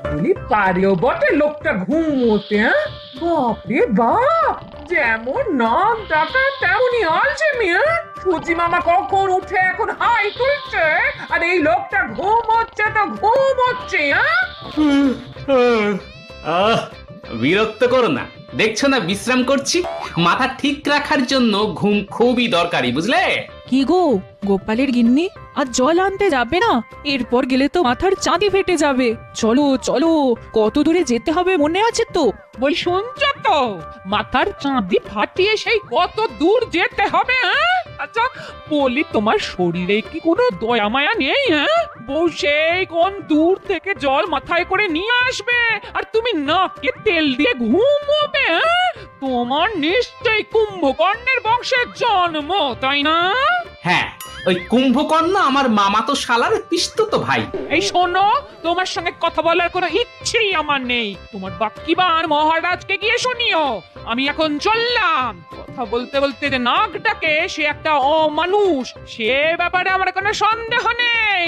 বলি পারেও বটে লোকটা ঘুমোতে, হ্যাঁ? বাপরে বাপ, যেমন নাক ডাকা তেমনই আলছে মিয়া। সুজি মামা কখন উঠে এখন হাই তুলছে, আর এই লোকটা ঘুমোচ্ছে তো ঘুমোচ্ছে, হ্যাঁ? আহ বিরক্ত করো না, দেখছো না বিশ্রাম করছি। মাথা ঠিক রাখার জন্য ঘুম খুবই দরকারি, বুঝলে? কি গো, গোপালের গিন্নি আজ জল আনতে যাবে না? এরপর গেলে তো মাথার চাঁদি ফেটে যাবে। চলো চলো, কত দূরে যেতে হবে মনে আছে তো? বল শুনছ তো, মাথার চাঁদি ফাটিয়ে সেই কত দূর যেতে হবে, হ্যাঁ? আচ্ছা বলি, তোমার শরীরে কি কোনো দয়া মায়া নেই, হ্যাঁ? বউ সেই কোন দূর থেকে জল মাথায় করে নিয়ে আসবে, আর তুমি নাকে তেল দিয়ে ঘুমোবে, হ্যাঁ? তোমার নিশ্চয়ই কুম্ভকর্ণের বংশের জন্ম, তাই না? হ্যাঁ, ওই কুম্ভকর্ণ আমার মামাতো শালার পিসতুতো ভাই। এই শোনো, তোমার সঙ্গে কথা বলার কোনো ইচ্ছেই আমার নেই। তোমার বাক্কিবার মহারাজকে গিয়ে শুনিও। আমি এখন চললাম। কথা বলতে বলতে যে নাক ডাকে সে একটা অমানুষ, সে ব্যাপারে আমার কোনো সন্দেহ নেই।